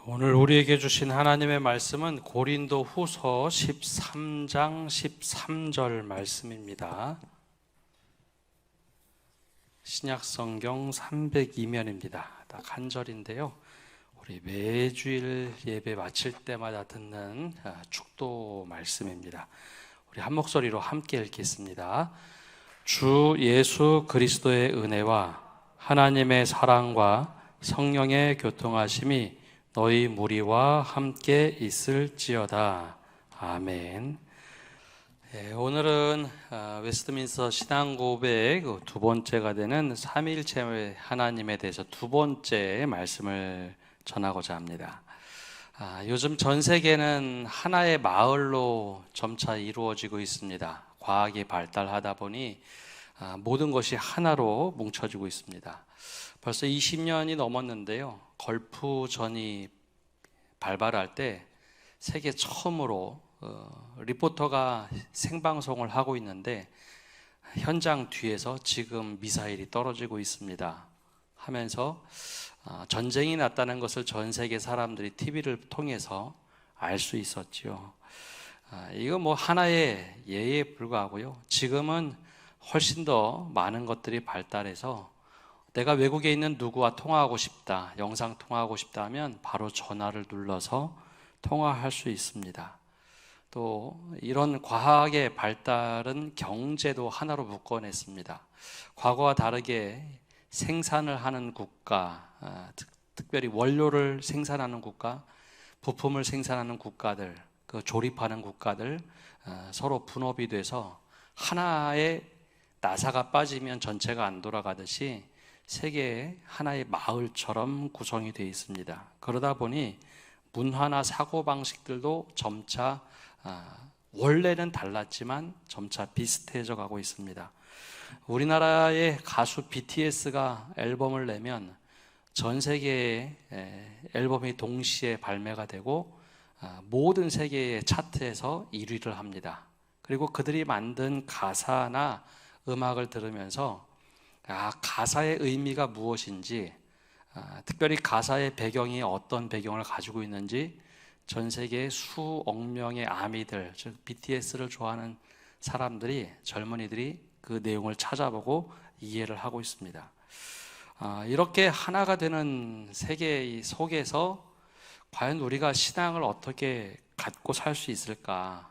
오늘 우리에게 주신 하나님의 말씀은 고린도 후서 13장 13절 말씀입니다. 신약성경 302면입니다. 딱 한 절인데요. 우리 매주일 예배 마칠 때마다 듣는 축도 말씀입니다. 우리 한 목소리로 함께 읽겠습니다. 주 예수 그리스도의 은혜와 하나님의 사랑과 성령의 교통하심이 너희 무리와 함께 있을지어다. 아멘. 오늘은 웨스트민스터 신앙고백 두 번째가 되는 삼위일체 하나님에 대해서 두 번째 말씀을 전하고자 합니다. 요즘 전 세계는 하나의 마을로 점차 이루어지고 있습니다. 과학이 발달하다 보니 모든 것이 하나로 뭉쳐지고 있습니다. 벌써 20년이 넘었는데요. 걸프전이 발발할 때 세계 처음으로 리포터가 생방송을 하고 있는데 현장 뒤에서 지금 미사일이 떨어지고 있습니다 하면서 전쟁이 났다는 것을 전 세계 사람들이 TV를 통해서 알 수 있었지요. 이거 뭐 하나의 예에 불과하고요. 지금은 훨씬 더 많은 것들이 발달해서 내가 외국에 있는 누구와 통화하고 싶다, 영상 통화하고 싶다 하면 바로 전화를 눌러서 통화할 수 있습니다. 또 이런 과학의 발달은 경제도 하나로 묶어냈습니다. 과거와 다르게 생산을 하는 국가, 특별히 원료를 생산하는 국가, 부품을 생산하는 국가들, 그 조립하는 국가들 서로 분업이 돼서 하나의 나사가 빠지면 전체가 안 돌아가듯이 세계의 하나의 마을처럼 구성이 되어 있습니다. 그러다 보니 문화나 사고방식들도 점차 원래는 달랐지만 점차 비슷해져 가고 있습니다. 우리나라의 가수 BTS가 앨범을 내면 전 세계의 앨범이 동시에 발매가 되고 모든 세계의 차트에서 1위를 합니다. 그리고 그들이 만든 가사나 음악을 들으면서 가사의 의미가 무엇인지, 특별히 가사의 배경이 어떤 배경을 가지고 있는지 전 세계 수억 명의 아미들, 즉 BTS를 좋아하는 사람들이, 젊은이들이 그 내용을 찾아보고 이해를 하고 있습니다. 이렇게 하나가 되는 세계 속에서 과연 우리가 신앙을 어떻게 갖고 살 수 있을까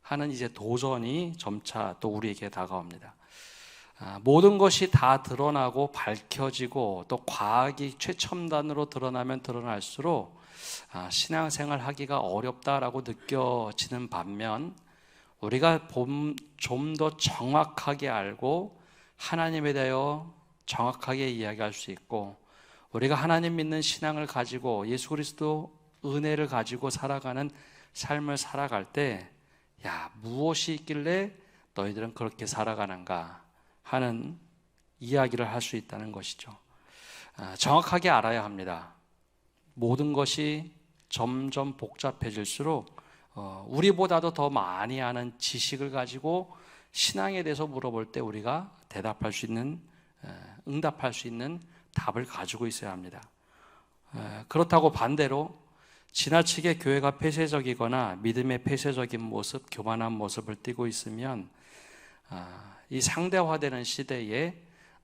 하는 이제 도전이 점차 또 우리에게 다가옵니다. 모든 것이 다 드러나고 밝혀지고 또 과학이 최첨단으로 드러나면 드러날수록 신앙생활 하기가 어렵다라고 느껴지는 반면 우리가 좀 더 정확하게 알고 하나님에 대하여 정확하게 이야기할 수 있고 우리가 하나님 믿는 신앙을 가지고 예수 그리스도 은혜를 가지고 살아가는 삶을 살아갈 때 무엇이 있길래 너희들은 그렇게 살아가는가 하는 이야기를 할 수 있다는 것이죠. 정확하게 알아야 합니다. 모든 것이 점점 복잡해질수록 우리보다도 더 많이 아는 지식을 가지고 신앙에 대해서 물어볼 때 우리가 대답할 수 있는, 응답할 수 있는 답을 가지고 있어야 합니다. 그렇다고 반대로 지나치게 교회가 폐쇄적이거나 믿음의 폐쇄적인 모습, 교만한 모습을 띠고 있으면 이 상대화되는 시대에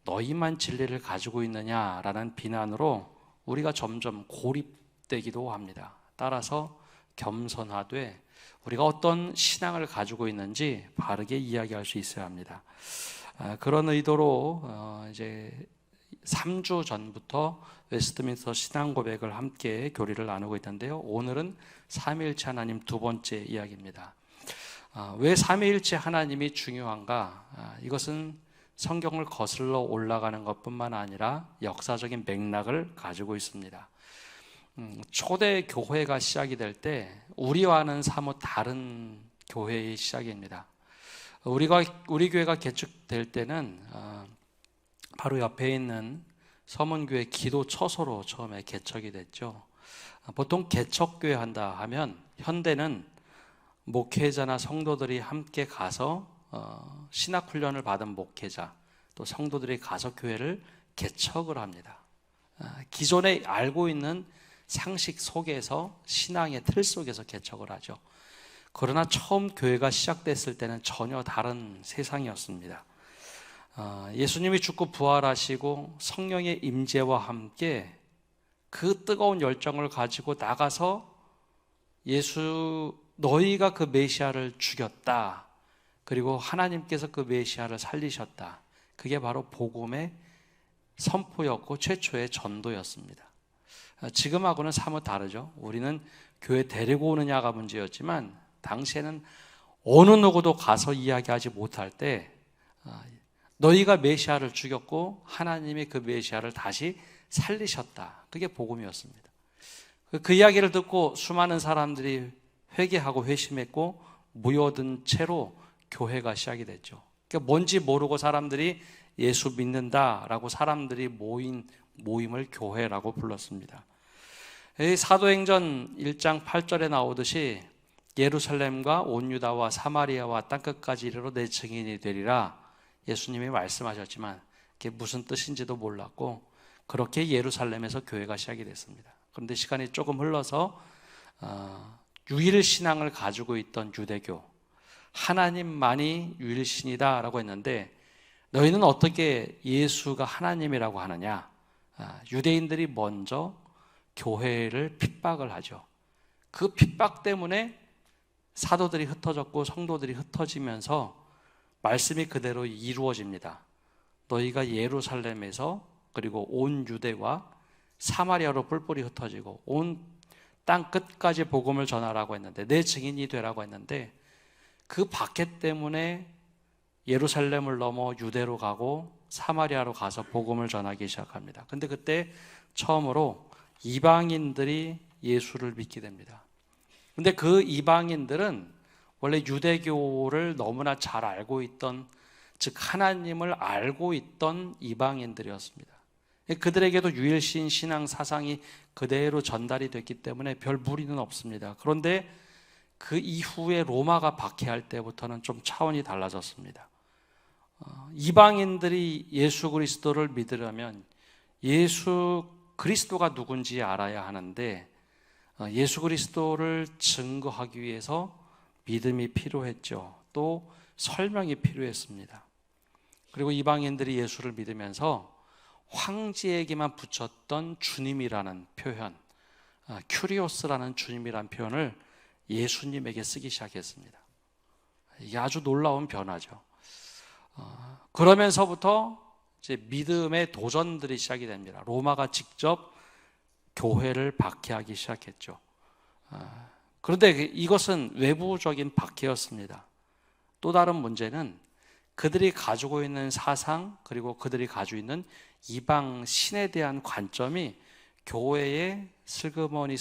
너희만 진리를 가지고 있느냐라는 비난으로 우리가 점점 고립되기도 합니다. 따라서 겸손하되 우리가 어떤 신앙을 가지고 있는지 바르게 이야기할 수 있어야 합니다. 그런 의도로 이제 3주 전부터 웨스트민스터 신앙고백을 함께 교리를 나누고 있는데요. 오늘은 삼위일체 하나님 두 번째 이야기입니다. 왜 삼위일체 하나님이 중요한가? 이것은 성경을 거슬러 올라가는 것뿐만 아니라 역사적인 맥락을 가지고 있습니다. 초대 교회가 시작이 될 때 우리와는 사뭇 다른 교회의 시작입니다. 우리 교회가 개축될 때는 바로 옆에 있는 서문교회 기도 처소로 처음에 개척이 됐죠. 보통 개척교회 한다 하면 현대는 목회자나 성도들이 함께 가서 신학훈련을 받은 목회자 또 성도들이 가서 교회를 개척을 합니다. 기존에 알고 있는 상식 속에서 신앙의 틀 속에서 개척을 하죠. 그러나 처음 교회가 시작됐을 때는 전혀 다른 세상이었습니다. 예수님이 죽고 부활하시고 성령의 임재와 함께 그 뜨거운 열정을 가지고 나가서 너희가 그 메시아를 죽였다. 그리고 하나님께서 그 메시아를 살리셨다. 그게 바로 복음의 선포였고 최초의 전도였습니다. 지금하고는 사뭇 다르죠. 우리는 교회 데리고 오느냐가 문제였지만 당시에는 어느 누구도 가서 이야기하지 못할 때 너희가 메시아를 죽였고 하나님이 그 메시아를 다시 살리셨다. 그게 복음이었습니다. 그 이야기를 듣고 수많은 사람들이 회개하고 회심했고 모여든 채로 교회가 시작이 됐죠. 그러니까 뭔지 모르고 사람들이 예수 믿는다라고 사람들이 모인 모임을 교회라고 불렀습니다. 사도행전 1장 8절에 나오듯이 예루살렘과 온 유다와 사마리아와 땅끝까지 이르러 내 증인이 되리라 예수님이 말씀하셨지만 그게 무슨 뜻인지도 몰랐고 그렇게 예루살렘에서 교회가 시작이 됐습니다. 그런데 시간이 조금 흘러서 유일신앙을 가지고 있던 유대교, 하나님만이 유일신이다 라고 했는데 너희는 어떻게 예수가 하나님이라고 하느냐? 유대인들이 먼저 교회를 핍박을 하죠. 그 핍박 때문에 사도들이 흩어졌고 성도들이 흩어지면서 말씀이 그대로 이루어집니다. 너희가 예루살렘에서 그리고 온 유대와 사마리아로 뿔뿔이 흩어지고 온 땅 끝까지 복음을 전하라고 했는데 내 증인이 되라고 했는데 그 박해 때문에 예루살렘을 넘어 유대로 가고 사마리아로 가서 복음을 전하기 시작합니다. 근데 그때 처음으로 이방인들이 예수를 믿게 됩니다. 근데 그 이방인들은 원래 유대교를 너무나 잘 알고 있던, 즉 하나님을 알고 있던 이방인들이었습니다. 그들에게도 유일신 신앙 사상이 그대로 전달이 됐기 때문에 별 무리는 없습니다. 그런데 그 이후에 로마가 박해할 때부터는 좀 차원이 달라졌습니다. 이방인들이 예수 그리스도를 믿으려면 예수 그리스도가 누군지 알아야 하는데 예수 그리스도를 증거하기 위해서 믿음이 필요했죠. 또 설명이 필요했습니다. 그리고 이방인들이 예수를 믿으면서 황제에게만 붙였던 주님이라는 표현, 큐리오스라는 주님이라는 표현을 예수님에게 쓰기 시작했습니다. 이게 아주 놀라운 변화죠. 그러면서부터 이제 믿음의 도전들이 시작이 됩니다. 로마가 직접 교회를 박해하기 시작했죠. 그런데 이것은 외부적인 박해였습니다. 또 다른 문제는 그들이 가지고 있는 사상 그리고 그들이 가지고 있는 이방 신에 대한 관점이 교회에 슬그머니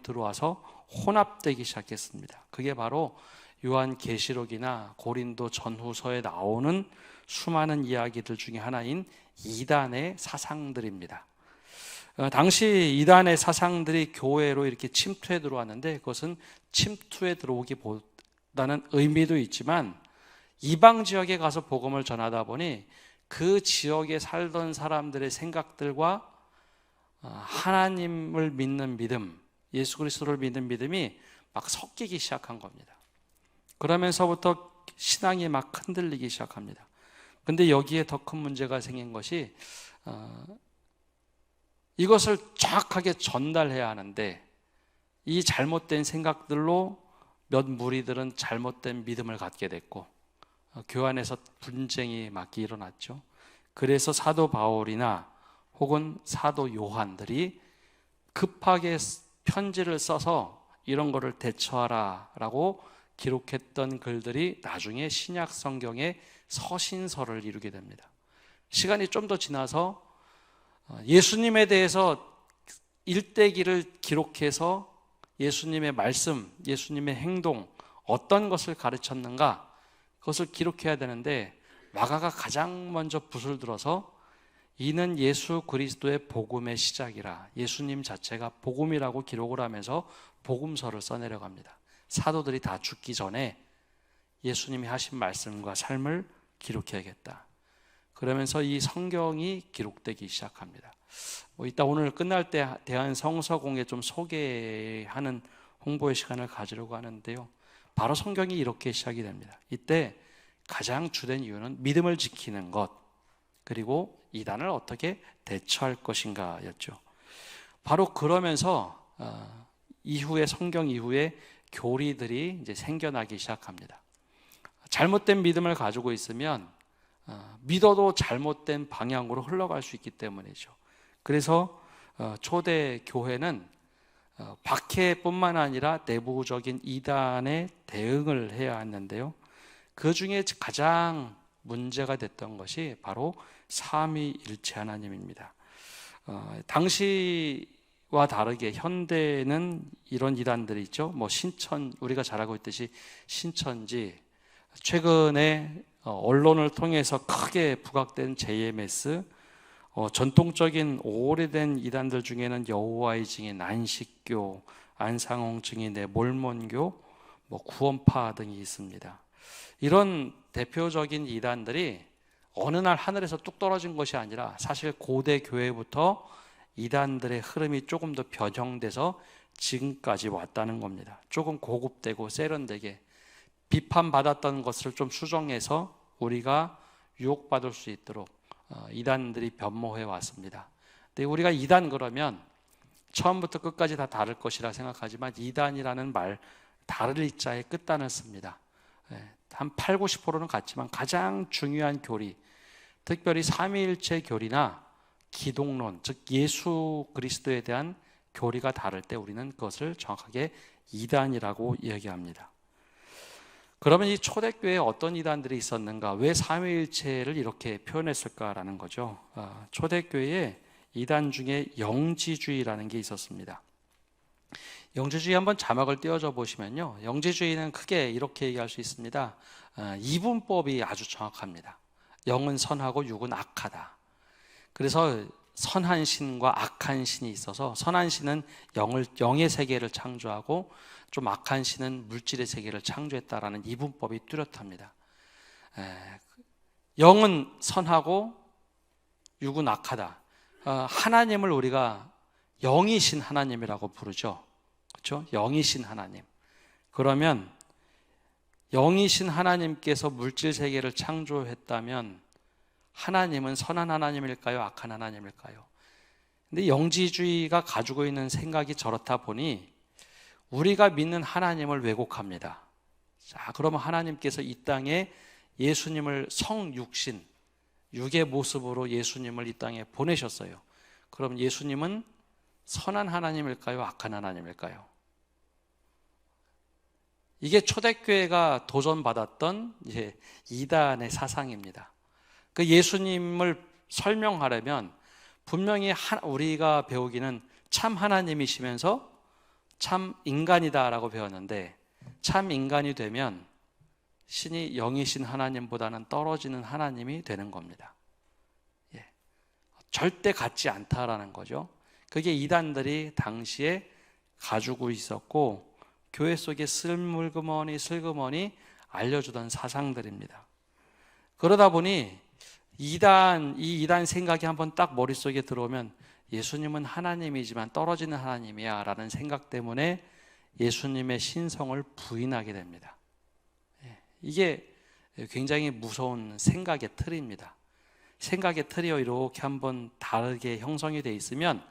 들어와서 혼합되기 시작했습니다. 그게 바로 요한계시록이나 고린도 전후서에 나오는 수많은 이야기들 중에 하나인 이단의 사상들입니다. 당시 이단의 사상들이 교회로 이렇게 침투해 들어왔는데 그것은 침투해 들어오기보다는 의미도 있지만 이방 지역에 가서 복음을 전하다 보니 그 지역에 살던 사람들의 생각들과 하나님을 믿는 믿음, 예수 그리스도를 믿는 믿음이 막 섞이기 시작한 겁니다. 그러면서부터 신앙이 막 흔들리기 시작합니다. 근데 여기에 더 큰 문제가 생긴 것이 이것을 정확하게 전달해야 하는데 이 잘못된 생각들로 몇 무리들은 잘못된 믿음을 갖게 됐고 교회 안에서 분쟁이 막 일어났죠. 그래서 사도 바울이나 혹은 사도 요한들이 급하게 편지를 써서 이런 거를 대처하라라고 기록했던 글들이 나중에 신약 성경의 서신서를 이루게 됩니다. 시간이 좀 더 지나서 예수님에 대해서 일대기를 기록해서 예수님의 말씀, 예수님의 행동, 어떤 것을 가르쳤는가 그것을 기록해야 되는데 마가가 가장 먼저 붓을 들어서 이는 예수 그리스도의 복음의 시작이라 예수님 자체가 복음이라고 기록을 하면서 복음서를 써내려갑니다. 사도들이 다 죽기 전에 예수님이 하신 말씀과 삶을 기록해야겠다. 그러면서 이 성경이 기록되기 시작합니다. 이따 오늘 끝날 때 대한성서공회 좀 소개하는 홍보의 시간을 가지려고 하는데요. 바로 성경이 이렇게 시작이 됩니다. 이때 가장 주된 이유는 믿음을 지키는 것, 그리고 이단을 어떻게 대처할 것인가 였죠. 바로 그러면서 이후에 성경 이후에 교리들이 이제 생겨나기 시작합니다. 잘못된 믿음을 가지고 있으면 믿어도 잘못된 방향으로 흘러갈 수 있기 때문이죠. 그래서 초대 교회는 박해뿐만 아니라 내부적인 이단에 대응을 해야 했는데요. 그 중에 가장 문제가 됐던 것이 바로 삼위일체 하나님입니다. 당시와 다르게 현대는 이런 이단들이 있죠. 우리가 잘 알고 있듯이 신천지, 최근에 언론을 통해서 크게 부각된 JMS, 전통적인 오래된 이단들 중에는 여호와의 증인, 안식교, 안상홍 증인의 몰몬교, 구원파 등이 있습니다. 이런 대표적인 이단들이 어느 날 하늘에서 뚝 떨어진 것이 아니라 사실 고대 교회부터 이단들의 흐름이 조금 더 변형돼서 지금까지 왔다는 겁니다. 조금 고급되고 세련되게 비판받았던 것을 좀 수정해서 우리가 유혹받을 수 있도록 이단들이 변모해 왔습니다. 근데 우리가 이단 그러면 처음부터 끝까지 다 다를 것이라 생각하지만 이단이라는 말, 다를 이자에 끝단을 씁니다. 한 8, 90%는 같지만 가장 중요한 교리, 특별히 삼위일체 교리나 기독론, 즉 예수 그리스도에 대한 교리가 다를 때 우리는 그것을 정확하게 이단이라고 이야기합니다. 그러면 이 초대교회에 어떤 이단들이 있었는가? 왜 삼위일체를 이렇게 표현했을까라는 거죠. 초대교회에 이단 중에 영지주의라는 게 있었습니다. 영지주의 한번 자막을 띄워줘 보시면요, 영지주의는 크게 이렇게 얘기할 수 있습니다. 이분법이 아주 정확합니다. 영은 선하고 육은 악하다. 그래서 선한 신과 악한 신이 있어서 선한 신은 영의 세계를 창조하고 좀 악한 신은 물질의 세계를 창조했다라는 이분법이 뚜렷합니다. 영은 선하고 육은 악하다. 하나님을 우리가 영이신 하나님이라고 부르죠. 그렇죠? 영이신 하나님. 그러면 영이신 하나님께서 물질 세계를 창조했다면 하나님은 선한 하나님일까요? 악한 하나님일까요? 근데 영지주의가 가지고 있는 생각이 저렇다 보니 우리가 믿는 하나님을 왜곡합니다. 자, 그러면 하나님께서 이 땅에 예수님을 성육신, 육의 모습으로 예수님을 이 땅에 보내셨어요. 그럼 예수님은 선한 하나님일까요? 악한 하나님일까요? 이게 초대교회가 도전받았던 이제 이단의 사상입니다. 그 예수님을 설명하려면 분명히 우리가 배우기는 참 하나님이시면서 참 인간이다라고 배웠는데, 참 인간이 되면 신이 영이신 하나님보다는 떨어지는 하나님이 되는 겁니다. 절대 같지 않다라는 거죠. 그게 이단들이 당시에 가지고 있었고 교회 속에 슬그머니 알려주던 사상들입니다. 그러다 보니 이 이단 생각이 한번 딱 머릿속에 들어오면 예수님은 하나님이지만 떨어지는 하나님이야 라는 생각 때문에 예수님의 신성을 부인하게 됩니다. 이게 굉장히 무서운 생각의 틀입니다. 생각의 틀이 이렇게 한번 다르게 형성이 되어 있으면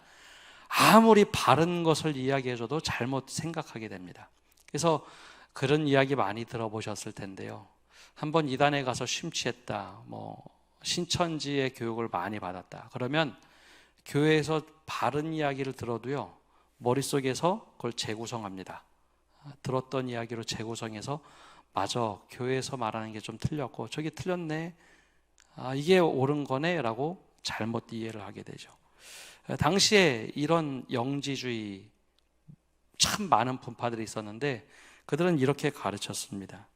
아무리 바른 것을 이야기해줘도 잘못 생각하게 됩니다. 그래서 그런 이야기 많이 들어보셨을 텐데요. 한번 이단에 가서 심취했다, 신천지의 교육을 많이 받았다. 그러면 교회에서 바른 이야기를 들어도요, 머릿속에서 그걸 재구성합니다. 들었던 이야기로 재구성해서 맞아, 교회에서 말하는 게 좀 틀렸고 저게 틀렸네, 이게 옳은 거네 라고 잘못 이해를 하게 되죠. 당시에 이런 영지주의 참 많은 분파들이 있었는데 그들은 이렇게 가르쳤습니다.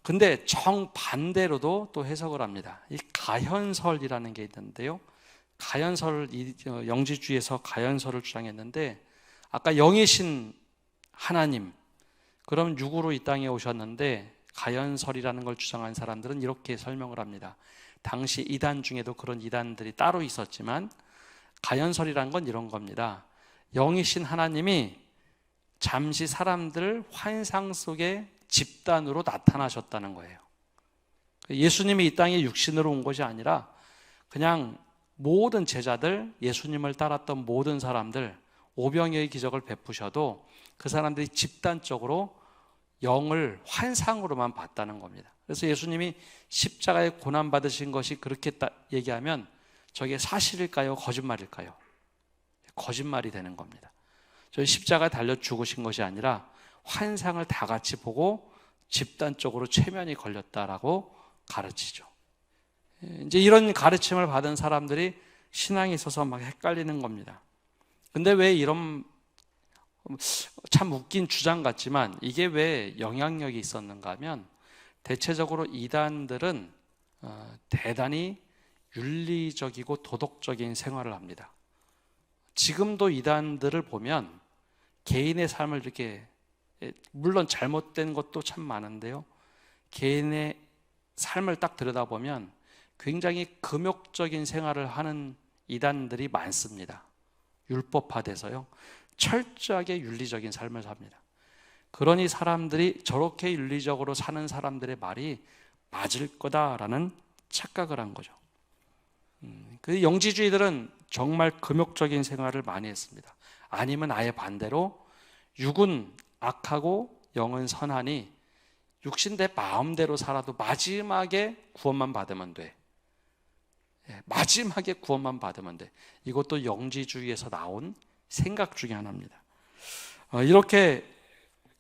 근데 정반대로도 또 해석을 합니다. 이 가현설이라는 게 있는데요, 영지주의에서 가현설을 주장했는데, 아까 영이신 하나님, 그럼 육으로 이 땅에 오셨는데 가현설이라는 걸 주장한 사람들은 이렇게 설명을 합니다. 당시 이단 중에도 그런 이단들이 따로 있었지만 가연설이란 건 이런 겁니다. 영이신 하나님이 잠시 사람들 환상 속에 집단으로 나타나셨다는 거예요. 예수님이 이 땅에 육신으로 온 것이 아니라 그냥 모든 제자들, 예수님을 따랐던 모든 사람들, 오병이어의 기적을 베푸셔도 그 사람들이 집단적으로 영을 환상으로만 봤다는 겁니다. 그래서 예수님이 십자가에 고난받으신 것이 그렇게 얘기하면 저게 사실일까요? 거짓말일까요? 거짓말이 되는 겁니다. 저희 십자가에 달려 죽으신 것이 아니라 환상을 다 같이 보고 집단적으로 최면이 걸렸다라고 가르치죠. 이제 이런 가르침을 받은 사람들이 신앙에 있어서 막 헷갈리는 겁니다. 근데 왜 이런 참 웃긴 주장 같지만 이게 왜 영향력이 있었는가 하면 대체적으로 이단들은 대단히 윤리적이고 도덕적인 생활을 합니다. 지금도 이단들을 보면 개인의 삶을 이렇게, 물론 잘못된 것도 참 많은데요, 개인의 삶을 딱 들여다보면 굉장히 금욕적인 생활을 하는 이단들이 많습니다. 율법화돼서요, 철저하게 윤리적인 삶을 삽니다. 그러니 사람들이 저렇게 윤리적으로 사는 사람들의 말이 맞을 거다라는 착각을 한 거죠. 그 영지주의들은 정말 금욕적인 생활을 많이 했습니다. 아니면 아예 반대로 육은 악하고 영은 선하니 육신 내 마음대로 살아도 마지막에 구원만 받으면 돼. 마지막에 구원만 받으면 돼. 이것도 영지주의에서 나온 생각 중에 하나입니다. 이렇게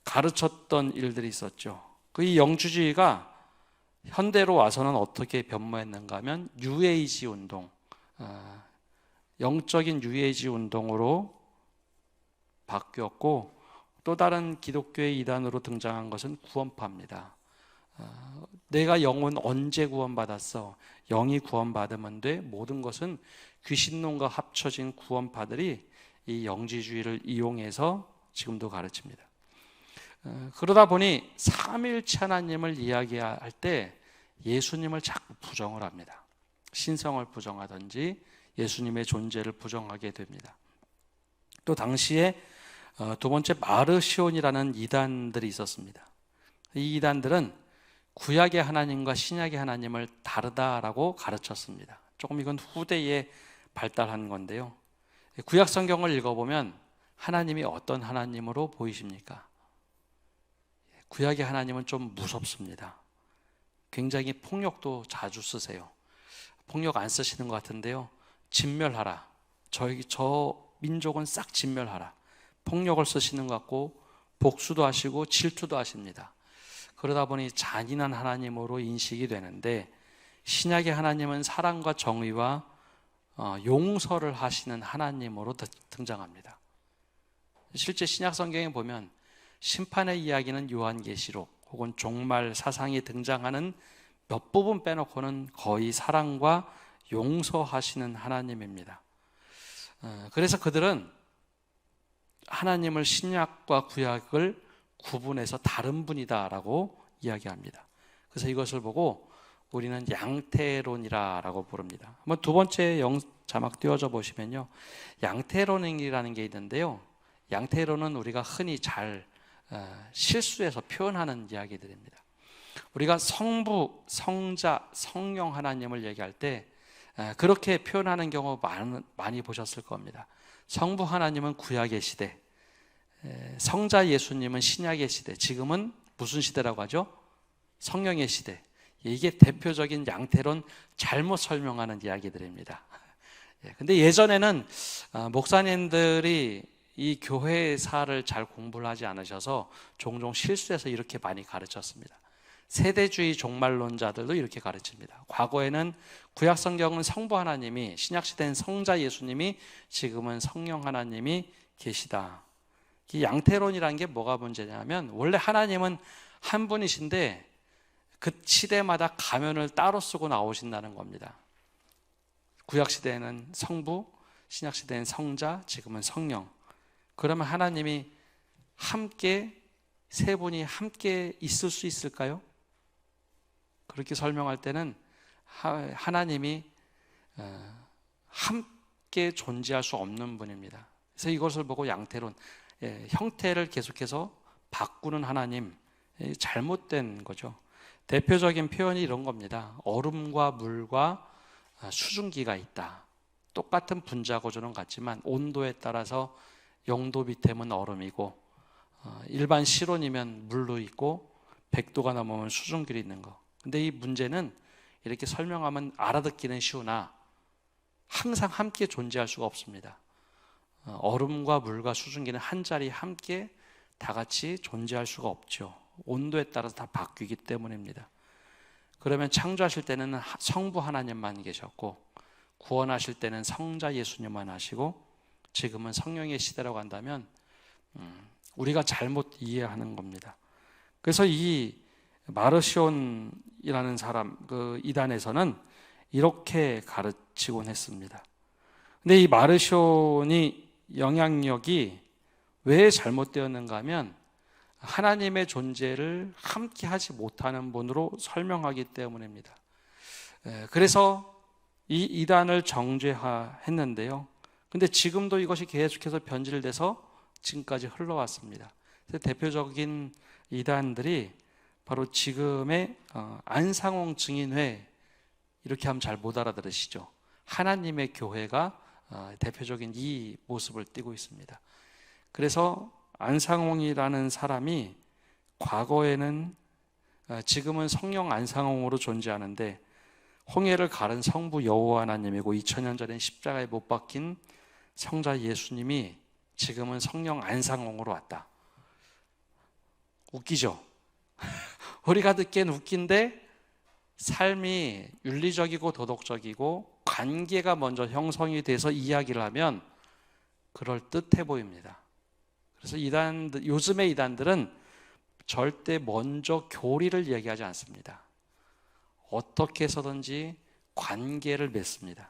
가르쳤던 일들이 있었죠. 이 영주주의가 현대로 와서는 어떻게 변모했는가 하면 뉴에이지 운동, 영적인 뉴에이지 운동으로 바뀌었고, 또 다른 기독교의 이단으로 등장한 것은 구원파입니다. 내가 영은 언제 구원받았어? 영이 구원받으면 돼? 모든 것은 귀신론과 합쳐진 구원파들이 이 영지주의를 이용해서 지금도 가르칩니다. 그러다 보니 삼위일체 하나님을 이야기할 때 예수님을 자꾸 부정을 합니다. 신성을 부정하든지 예수님의 존재를 부정하게 됩니다. 또 당시에 두 번째 마르시온이라는 이단들이 있었습니다. 이 이단들은 구약의 하나님과 신약의 하나님을 다르다라고 가르쳤습니다. 조금 이건 후대에 발달한 건데요, 구약 성경을 읽어보면 하나님이 어떤 하나님으로 보이십니까? 구약의 하나님은 좀 무섭습니다. 굉장히 폭력도 자주 쓰세요. 폭력 안 쓰시는 것 같은데요, 진멸하라, 저 민족은 싹 진멸하라, 폭력을 쓰시는 것 같고 복수도 하시고 질투도 하십니다. 그러다 보니 잔인한 하나님으로 인식이 되는데, 신약의 하나님은 사랑과 정의와 용서를 하시는 하나님으로 등장합니다. 실제 신약 성경에 보면 심판의 이야기는 요한계시록 혹은 종말 사상이 등장하는 몇 부분 빼놓고는 거의 사랑과 용서하시는 하나님입니다. 그래서 그들은 하나님을 신약과 구약을 구분해서 다른 분이다라고 이야기합니다. 그래서 이것을 보고 우리는 양태론이라고 부릅니다. 한번 두 번째 자막 띄워줘 보시면요, 양태론이라는 게 있는데요, 양태론은 우리가 흔히 잘 실수해서 표현하는 이야기들입니다. 우리가 성부, 성자, 성령 하나님을 얘기할 때 그렇게 표현하는 경우 많이 보셨을 겁니다. 성부 하나님은 구약의 시대, 성자 예수님은 신약의 시대, 지금은 무슨 시대라고 하죠? 성령의 시대. 이게 대표적인 양태론 잘못 설명하는 이야기들입니다. 근데 예전에는 목사님들이 이 교회사를 잘 공부를 하지 않으셔서 종종 실수해서 이렇게 많이 가르쳤습니다. 세대주의 종말론자들도 이렇게 가르칩니다. 과거에는 구약 성경은 성부 하나님이, 신약 시대는 성자 예수님이, 지금은 성령 하나님이 계시다. 이 양태론이라는 게 뭐가 문제냐면, 원래 하나님은 한 분이신데 그 시대마다 가면을 따로 쓰고 나오신다는 겁니다. 구약 시대에는 성부, 신약 시대에는 성자, 지금은 성령. 그러면 하나님이 함께, 세 분이 함께 있을 수 있을까요? 그렇게 설명할 때는 하나님이 함께 존재할 수 없는 분입니다. 그래서 이것을 보고 양태론, 형태를 계속해서 바꾸는 하나님, 잘못된 거죠. 대표적인 표현이 이런 겁니다. 얼음과 물과 수증기가 있다. 똑같은 분자 구조는 같지만 온도에 따라서 0도 밑에는 얼음이고 일반 실온이면 물로 있고 100도가 넘으면 수증기로 있는 거. 근데 이 문제는 이렇게 설명하면 알아듣기는 쉬우나 항상 함께 존재할 수가 없습니다. 얼음과 물과 수증기는 한 자리에 함께 다 같이 존재할 수가 없죠. 온도에 따라서 다 바뀌기 때문입니다. 그러면 창조하실 때는 성부 하나님만 계셨고 구원하실 때는 성자 예수님만 하시고 지금은 성령의 시대라고 한다면 우리가 잘못 이해하는 겁니다. 그래서 이 마르시온이라는 사람, 그 이단에서는 이렇게 가르치곤 했습니다. 근데 이 마르시온이 영향력이 왜 잘못되었는가 하면 하나님의 존재를 함께 하지 못하는 분으로 설명하기 때문입니다. 그래서 이 이단을 정죄했는데요. 근데 지금도 이것이 계속해서 변질돼서 지금까지 흘러왔습니다. 그래서 대표적인 이단들이 바로 지금의 안상홍 증인회, 이렇게 하면 잘 못 알아들으시죠. 하나님의 교회가 대표적인 이 모습을 띠고 있습니다. 그래서 안상홍이라는 사람이 과거에는 지금은 성령 안상홍으로 존재하는데 홍해를 가른 성부 여호와 하나님이고 2000년 전에 십자가에 못 박힌 성자 예수님이 지금은 성령 안상홍으로 왔다. 웃기죠? 우리가 듣기엔 웃긴데 삶이 윤리적이고 도덕적이고 관계가 먼저 형성이 돼서 이야기를 하면 그럴듯해 보입니다. 그래서 요즘의 이단들은 절대 먼저 교리를 얘기하지 않습니다. 어떻게 해서든지 관계를 맺습니다.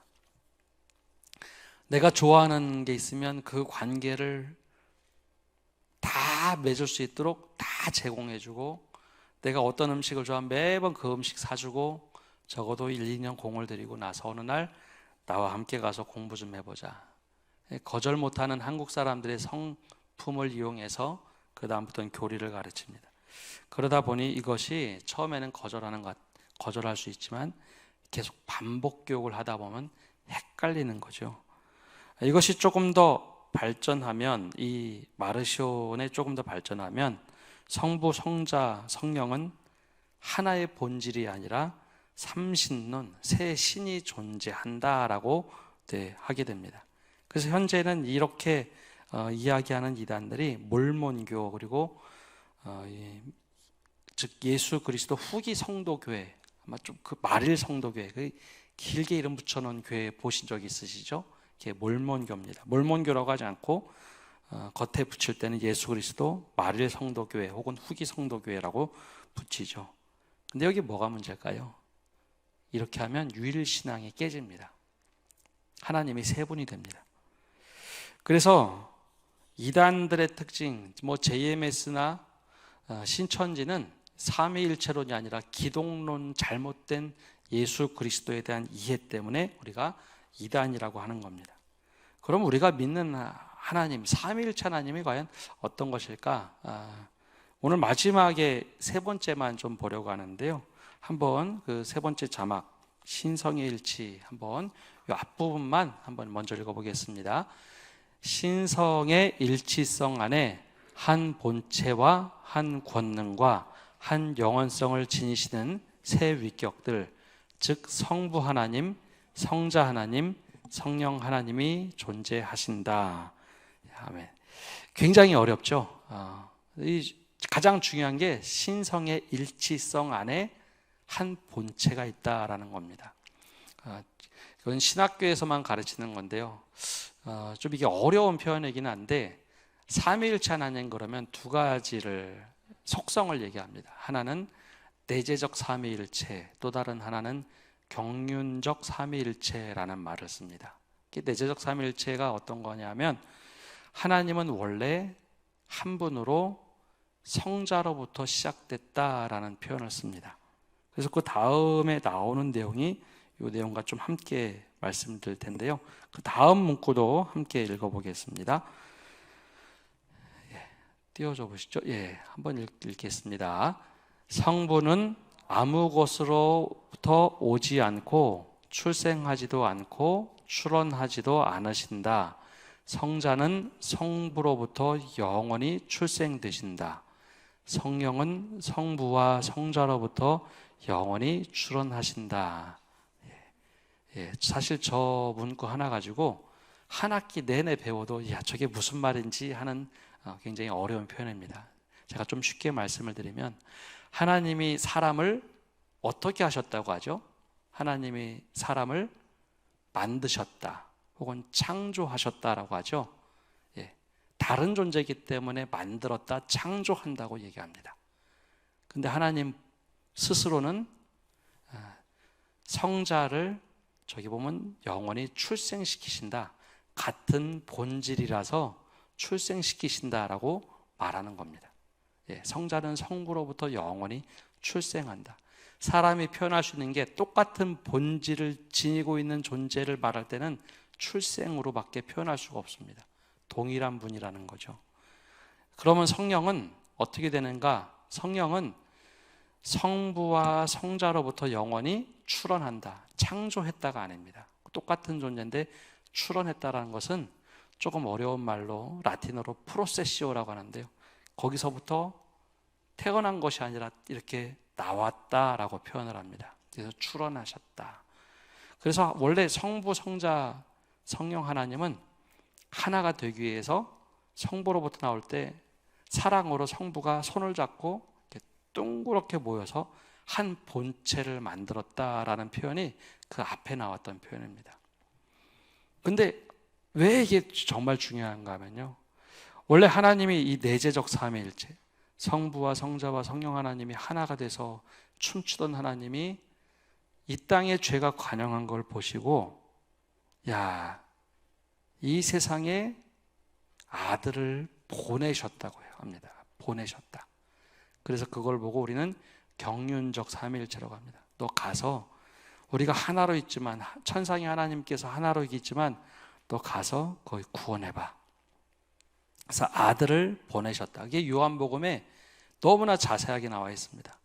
내가 좋아하는 게 있으면 그 관계를 다 맺을 수 있도록 다 제공해주고, 내가 어떤 음식을 좋아하면 매번 그 음식 사주고, 적어도 1, 2년 공을 들이고 나서 어느 날 나와 함께 가서 공부 좀 해보자. 거절 못하는 한국 사람들의 성품을 이용해서 그 다음부터는 교리를 가르칩니다. 그러다 보니 이것이 처음에는 거절할 수 있지만 계속 반복 교육을 하다 보면 헷갈리는 거죠. 이것이 조금 더 발전하면, 이 마르시온에 조금 더 발전하면 성부, 성자, 성령은 하나의 본질이 아니라 삼신론, 세 신이 존재한다라고 하게 됩니다. 그래서 현재는 이렇게 이야기하는 이단들이 몰몬교, 그리고 즉 예수 그리스도 후기 성도교회, 아마 좀 그 말일 성도교회, 그 길게 이름 붙여놓은 교회 보신 적 있으시죠? 이게 몰몬교입니다. 몰몬교라고 하지 않고 겉에 붙일 때는 예수 그리스도 말일 성도교회 혹은 후기 성도교회라고 붙이죠. 근데 여기 뭐가 문제일까요? 이렇게 하면 유일신앙이 깨집니다. 하나님이 세 분이 됩니다. 그래서 이단들의 특징, JMS나 신천지는 삼위일체론이 아니라 기독론, 잘못된 예수 그리스도에 대한 이해 때문에 우리가 이단이라고 하는 겁니다. 그럼 우리가 믿는 하나님, 삼위일체 하나님이 과연 어떤 것일까? 오늘 마지막에 세 번째만 좀 보려고 하는데요. 한번 그 세 번째 자막, 신성의 일치, 한번 이 앞부분만 한번 먼저 읽어보겠습니다. 신성의 일치성 안에 한 본체와 한 권능과 한 영원성을 지니시는 세 위격들, 즉 성부 하나님, 성자 하나님, 성령 하나님이 존재하신다. 아멘. 굉장히 어렵죠. 가장 중요한 게 신성의 일치성 안에 한 본체가 있다라는 겁니다. 이건 신학교에서만 가르치는 건데요. 좀 이게 어려운 표현이긴 한데, 삼위일체 하나님 그러면 두 가지를 속성을 얘기합니다. 하나는 내재적 삼위일체, 또 다른 하나는 경륜적 삼위일체라는 말을 씁니다. 내재적 삼위일체가 어떤 거냐면, 하나님은 원래 한 분으로 성자로부터 시작됐다라는 표현을 씁니다. 그래서 그 다음에 나오는 내용이 이 내용과 좀 함께 말씀드릴 텐데요. 그 다음 문구도 함께 읽어보겠습니다. 띄워줘 보시죠. 한번 읽겠습니다. 성부는 아무 곳으로부터 오지 않고 출생하지도 않고 출원하지도 않으신다. 성자는 성부로부터 영원히 출생되신다. 성령은 성부와 성자로부터 영원히 출원하신다. 사실 저 문구 하나 가지고 한 학기 내내 배워도 저게 무슨 말인지 하는 굉장히 어려운 표현입니다. 제가 좀 쉽게 말씀을 드리면, 하나님이 사람을 어떻게 하셨다고 하죠? 하나님이 사람을 만드셨다 혹은 창조하셨다라고 하죠. 다른 존재이기 때문에 만들었다, 창조한다고 얘기합니다. 근데 하나님 스스로는 성자를 저기 보면 영원히 출생시키신다, 같은 본질이라서 출생시키신다라고 말하는 겁니다. 성자는 성부로부터 영원히 출생한다. 사람이 표현할 수 있는 게 똑같은 본질을 지니고 있는 존재를 말할 때는 출생으로밖에 표현할 수가 없습니다. 동일한 분이라는 거죠. 그러면 성령은 어떻게 되는가? 성령은 성부와 성자로부터 영원히 출원한다, 창조했다가 아닙니다. 똑같은 존재인데 출원했다라는 것은 조금 어려운 말로 라틴어로 프로세시오라고 하는데요, 거기서부터 태어난 것이 아니라 이렇게 나왔다라고 표현을 합니다. 그래서 출원하셨다. 그래서 원래 성부, 성자, 성령 하나님은 하나가 되기 위해서 성부로부터 나올 때 사랑으로 성부가 손을 잡고 이렇게 둥그렇게 모여서 한 본체를 만들었다라는 표현이 그 앞에 나왔던 표현입니다. 근데 왜 이게 정말 중요한가 하면요, 원래 하나님이 이 내재적 삼위일체, 성부와 성자와 성령 하나님이 하나가 돼서 춤추던 하나님이 이 땅에 죄가 관영한 걸 보시고, 이 세상에 아들을 보내셨다고 합니다. 보내셨다. 그래서 그걸 보고 우리는 경륜적 삼위일체라고 합니다. 너 가서, 우리가 하나로 있지만, 천상의 하나님께서 하나로 있지만 너 가서 거기 구원해봐. 그래서 아들을 보내셨다. 이게 요한복음에 너무나 자세하게 나와 있습니다.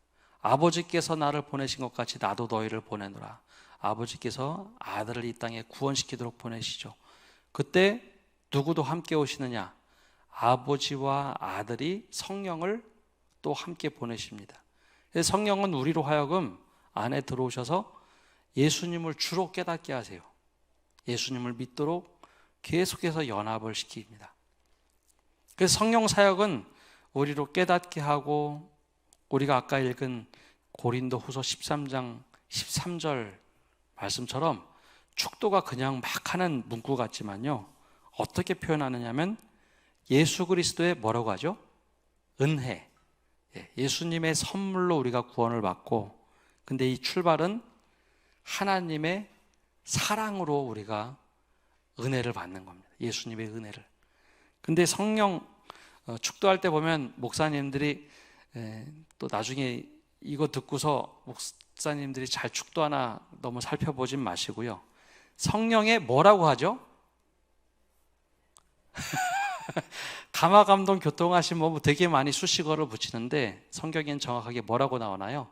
아버지께서 나를 보내신 것 같이 나도 너희를 보내노라. 아버지께서 아들을 이 땅에 구원시키도록 보내시죠. 그때 누구도 함께 오시느냐? 아버지와 아들이 성령을 또 함께 보내십니다. 성령은 우리로 하여금 안에 들어오셔서 예수님을 주로 깨닫게 하세요. 예수님을 믿도록 계속해서 연합을 시킵니다. 그래서 성령 사역은 우리로 깨닫게 하고, 우리가 아까 읽은 고린도후서 13장 13절 말씀처럼 축도가 그냥 막 하는 문구 같지만요, 어떻게 표현하느냐면 예수 그리스도의 뭐라고 하죠? 은혜. 예수님의 선물로 우리가 구원을 받고, 근데 이 출발은 하나님의 사랑으로 우리가 은혜를 받는 겁니다. 예수님의 은혜를. 근데 성령 축도할 때 보면 목사님들이 또 나중에 이거 듣고서 목사님들이 잘 축도하나 너무 살펴보진 마시고요, 성령의 뭐라고 하죠? 감화감동 교통하신 뭐 되게 많이 수식어를 붙이는데 성경엔 정확하게 뭐라고 나오나요?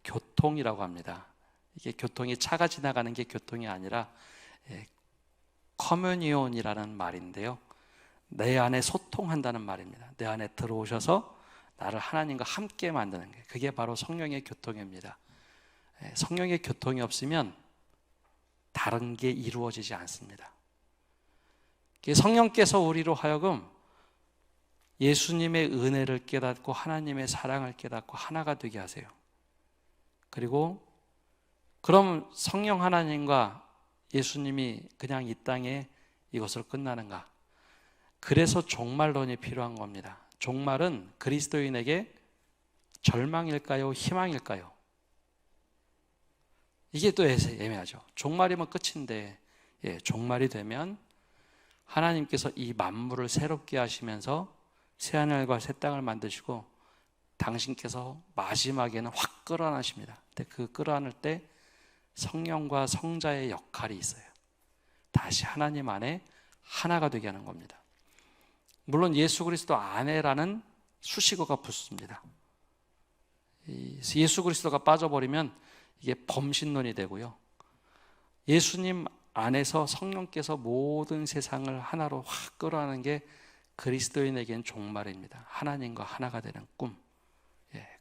교통이라고 합니다. 이게 교통이 차가 지나가는 게 교통이 아니라 커뮤니온이라는 말인데요, 내 안에 소통한다는 말입니다. 내 안에 들어오셔서 나를 하나님과 함께 만드는 게, 그게 바로 성령의 교통입니다. 성령의 교통이 없으면 다른 게 이루어지지 않습니다. 성령께서 우리로 하여금 예수님의 은혜를 깨닫고 하나님의 사랑을 깨닫고 하나가 되게 하세요. 그리고 그럼 성령 하나님과 예수님이 그냥 이 땅에 이것으로 끝나는가? 그래서 종말론이 필요한 겁니다. 종말은 그리스도인에게 절망일까요? 희망일까요? 이게 또 애매하죠. 종말이면 끝인데, 종말이 되면 하나님께서 이 만물을 새롭게 하시면서 새하늘과 새 땅을 만드시고 당신께서 마지막에는 확 끌어안으십니다. 근데 그 끌어안을 때 성령과 성자의 역할이 있어요. 다시 하나님 안에 하나가 되게 하는 겁니다. 물론 예수 그리스도 안에라는 수식어가 붙습니다. 예수 그리스도가 빠져버리면 이게 범신론이 되고요. 예수님 안에서 성령께서 모든 세상을 하나로 확 끌어안는 게 그리스도인에겐 종말입니다. 하나님과 하나가 되는 꿈.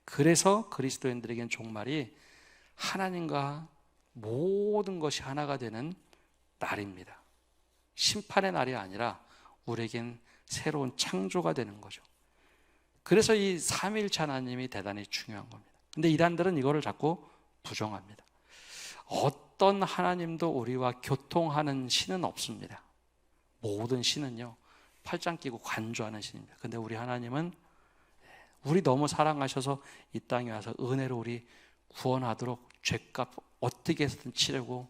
그래서 그리스도인들에겐 종말이 하나님과 모든 것이 하나가 되는 날입니다. 심판의 날이 아니라 우리에겐 새로운 창조가 되는 거죠. 그래서 이 삼위일체 하나님이 대단히 중요한 겁니다. 근데 이단들은 이거를 자꾸 부정합니다. 어떤 하나님도 우리와 교통하는 신은 없습니다. 모든 신은요, 팔짱 끼고 관조하는 신입니다. 근데 우리 하나님은 우리 너무 사랑하셔서 이 땅에 와서 은혜로 우리 구원하도록 죄값 어떻게 해서든 치르고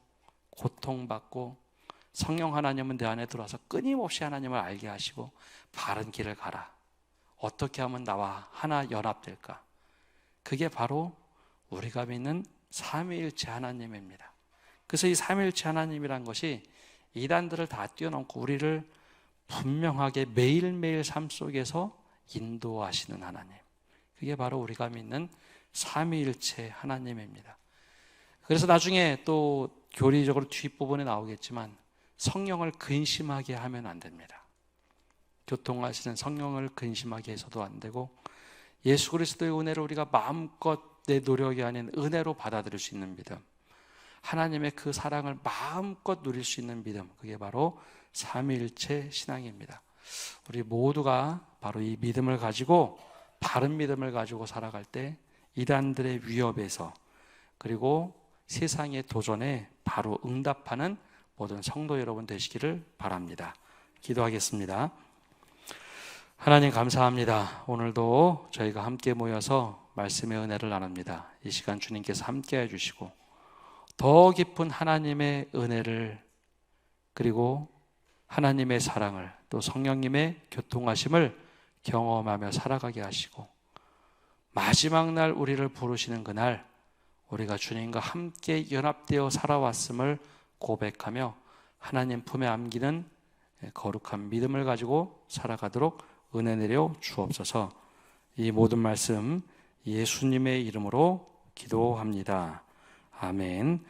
고통받고, 성령 하나님은 내 안에 들어와서 끊임없이 하나님을 알게 하시고 바른 길을 가라. 어떻게 하면 나와 하나 연합될까? 그게 바로 우리가 믿는 삼위일체 하나님입니다. 그래서 이 삼위일체 하나님이란 것이 이단들을 다 뛰어넘고 우리를 분명하게 매일매일 삶 속에서 인도하시는 하나님, 그게 바로 우리가 믿는 삼위일체 하나님입니다. 그래서 나중에 또 교리적으로 뒷부분에 나오겠지만 성령을 근심하게 하면 안 됩니다. 교통하시는 성령을 근심하게 해서도 안 되고, 예수 그리스도의 은혜를 우리가 마음껏 내 노력이 아닌 은혜로 받아들일 수 있는 믿음, 하나님의 그 사랑을 마음껏 누릴 수 있는 믿음, 그게 바로 삼위일체 신앙입니다. 우리 모두가 바로 이 믿음을 가지고, 바른 믿음을 가지고 살아갈 때 이단들의 위협에서, 그리고 세상의 도전에 바로 응답하는 모든 성도 여러분 되시기를 바랍니다. 기도하겠습니다. 하나님 감사합니다. 오늘도 저희가 함께 모여서 말씀의 은혜를 나눕니다. 이 시간 주님께서 함께 해주시고 더 깊은 하나님의 은혜를, 그리고 하나님의 사랑을, 또 성령님의 교통하심을 경험하며 살아가게 하시고, 마지막 날 우리를 부르시는 그날 우리가 주님과 함께 연합되어 살아왔음을 고백하며 하나님 품에 안기는 거룩한 믿음을 가지고 살아가도록 은혜 내려 주옵소서. 이 모든 말씀 예수님의 이름으로 기도합니다. 아멘.